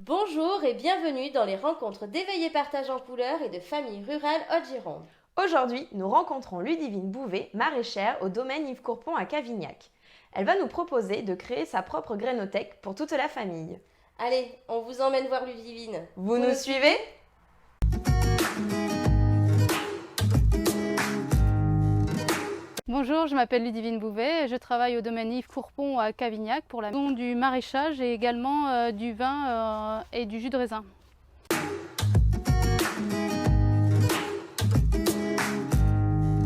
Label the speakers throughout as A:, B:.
A: Bonjour et bienvenue dans les rencontres d'éveil et partage en couleurs et de famille rurale Haute-Gironde.
B: Aujourd'hui, nous rencontrons Ludivine Bouvet, maraîchère au domaine Yves Courpon à Cavignac. Elle va nous proposer de créer sa propre grainothèque pour toute la famille.
A: Allez, on vous emmène voir Ludivine.
B: Vous nous suivez ?
C: Bonjour, je m'appelle Ludivine Bouvet et je travaille au domaine Yves Courpon à Cavignac pour la maison du maraîchage et également du vin et du jus de raisin.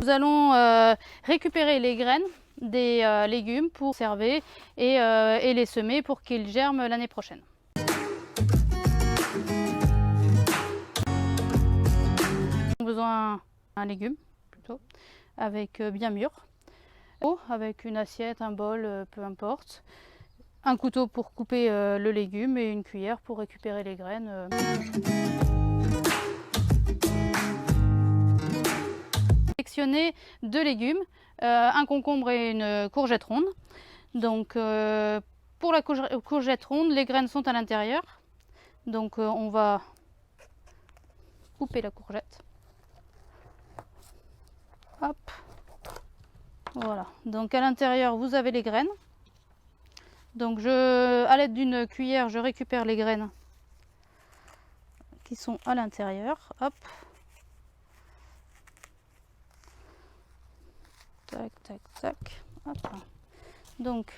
C: Nous allons récupérer les graines des légumes pour conserver et les semer pour qu'ils germent l'année prochaine. Nous avons besoin d'un légume plutôt, avec bien mûr, avec une assiette, un bol, peu importe, un couteau pour couper le légume et une cuillère pour récupérer les graines. Sélectionner deux légumes, un concombre et une courgette ronde. Donc pour la courgette ronde, les graines sont à l'intérieur. Donc on va couper la courgette. Hop. Voilà, donc à l'intérieur vous avez les graines. Donc à l'aide d'une cuillère, je récupère les graines qui sont à l'intérieur. Hop. Tac, tac, tac. Hop. Donc,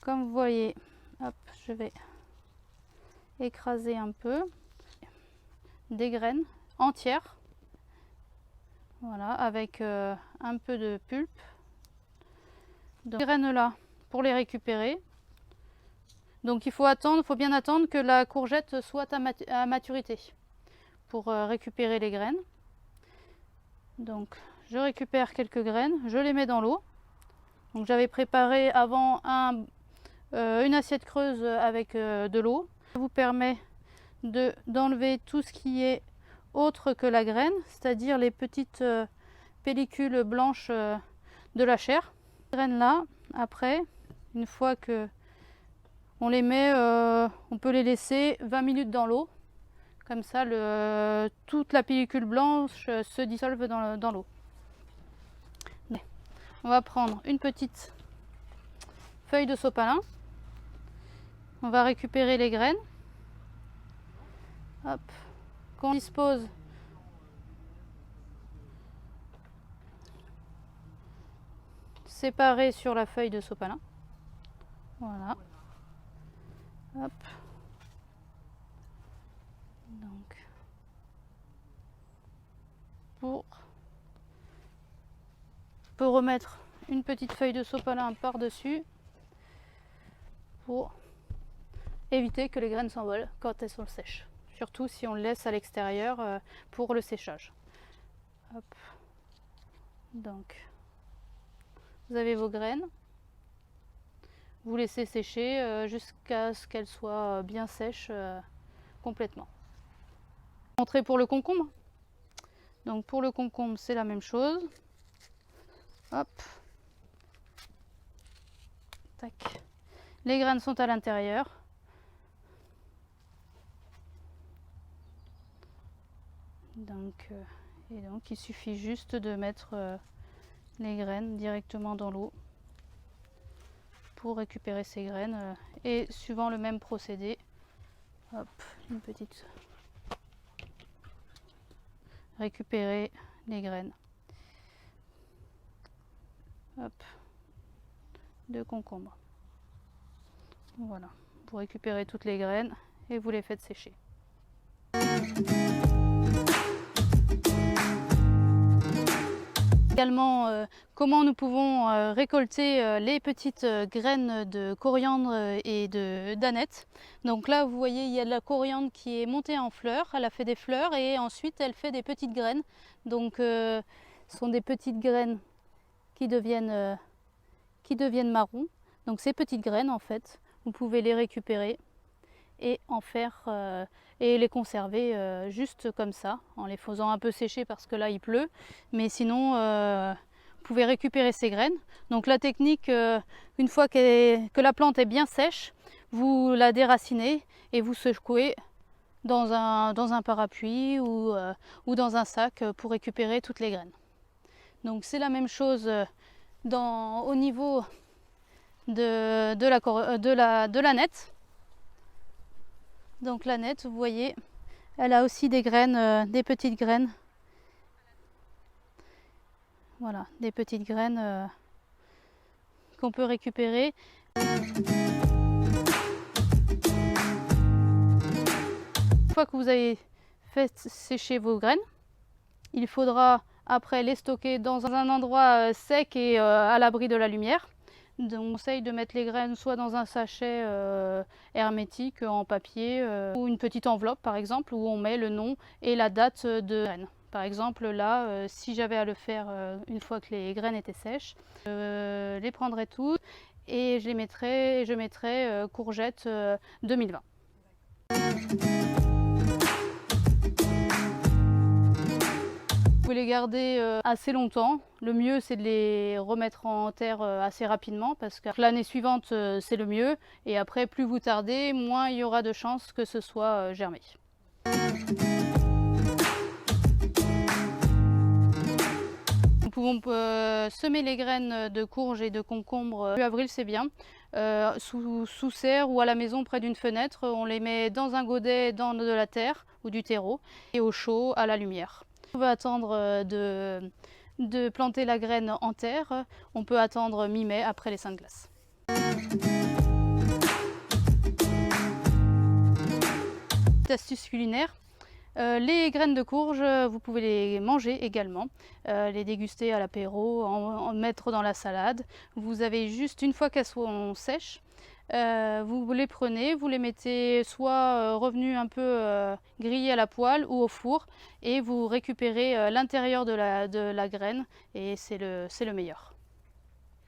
C: comme vous voyez, hop, je vais écraser un peu des graines entières. Voilà, avec un peu de pulpe. Donc, les graines là, pour les récupérer. Donc il faut bien attendre que la courgette soit à maturité pour récupérer les graines. Donc je récupère quelques graines, je les mets dans l'eau. Donc j'avais préparé avant une assiette creuse avec de l'eau. Ça vous permet d'enlever tout ce qui est autre que la graine, c'est-à-dire les petites pellicules blanches de la chair. Les graines là, après, une fois que on les met, on peut les laisser 20 minutes dans l'eau. Comme ça, toute la pellicule blanche se dissolve dans l'eau. On va prendre une petite feuille de sopalin. On va récupérer les graines. Hop. Qu'on dispose séparées sur la feuille de sopalin. Voilà. Hop. Donc, on peut remettre une petite feuille de sopalin par-dessus pour éviter que les graines s'envolent quand elles sont sèches. Surtout si on le laisse à l'extérieur pour le séchage. Hop. Donc, vous avez vos graines. Vous laissez sécher jusqu'à ce qu'elles soient bien sèches complètement. Entrée pour le concombre. Donc pour le concombre, c'est la même chose. Hop. Tac. Les graines sont à l'intérieur. Donc il suffit juste de mettre les graines directement dans l'eau pour récupérer ces graines et suivant le même procédé, hop, une petite, récupérer les graines, hop, de concombre. Voilà, vous récupérez toutes les graines et vous les faites sécher. Également, comment nous pouvons récolter les petites graines de coriandre et d'aneth. Donc là, vous voyez, il y a de la coriandre qui est montée en fleurs, elle a fait des fleurs et ensuite elle fait des petites graines. Donc ce sont des petites graines qui deviennent marron. Donc ces petites graines, en fait, vous pouvez les récupérer et en faire et les conserver juste comme ça, en les faisant un peu sécher parce que là il pleut, mais sinon vous pouvez récupérer ces graines. Donc la technique, une fois que la plante est bien sèche, vous la déracinez et vous secouez dans un parapluie ou dans un sac pour récupérer toutes les graines. Donc c'est la même chose au niveau de la nette. Donc la nette, vous voyez, elle a aussi des graines, des petites graines. Voilà, des petites graines qu'on peut récupérer. Une fois que vous avez fait sécher vos graines, il faudra après les stocker dans un endroit sec et à l'abri de la lumière. Donc, on conseille de mettre les graines soit dans un sachet hermétique en papier ou une petite enveloppe par exemple où on met le nom et la date de graines. Par exemple là, si j'avais à le faire une fois que les graines étaient sèches, je les prendrais toutes et je mettrais courgettes 2020. Vous pouvez les garder assez longtemps. Le mieux c'est de les remettre en terre assez rapidement parce que l'année suivante c'est le mieux et après plus vous tardez, moins il y aura de chances que ce soit germé. Nous pouvons semer les graines de courge et de concombre début avril, c'est bien. Sous serre ou à la maison près d'une fenêtre, on les met dans un godet dans de la terre ou du terreau et au chaud à la lumière. On veut attendre de planter la graine en terre, on peut attendre mi-mai après les seins de glace. Petite astuce culinaire. Les graines de courge, vous pouvez les manger également, les déguster à l'apéro, en mettre dans la salade. Vous avez juste, une fois qu'elles sont sèches, vous les prenez, vous les mettez soit revenus un peu grillés à la poêle ou au four et vous récupérez l'intérieur de la graine et c'est le meilleur.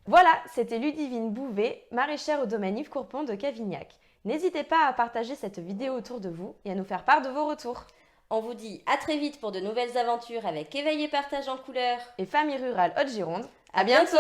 B: Voilà, c'était Ludivine Bouvet, maraîchère au domaine Yves Courpon de Cavignac. N'hésitez pas à partager cette vidéo autour de vous et à nous faire part de vos retours.
A: On vous dit à très vite pour de nouvelles aventures avec Éveil et Partage en couleurs
B: Et Famille Rurale Haute-Gironde,
A: À bientôt.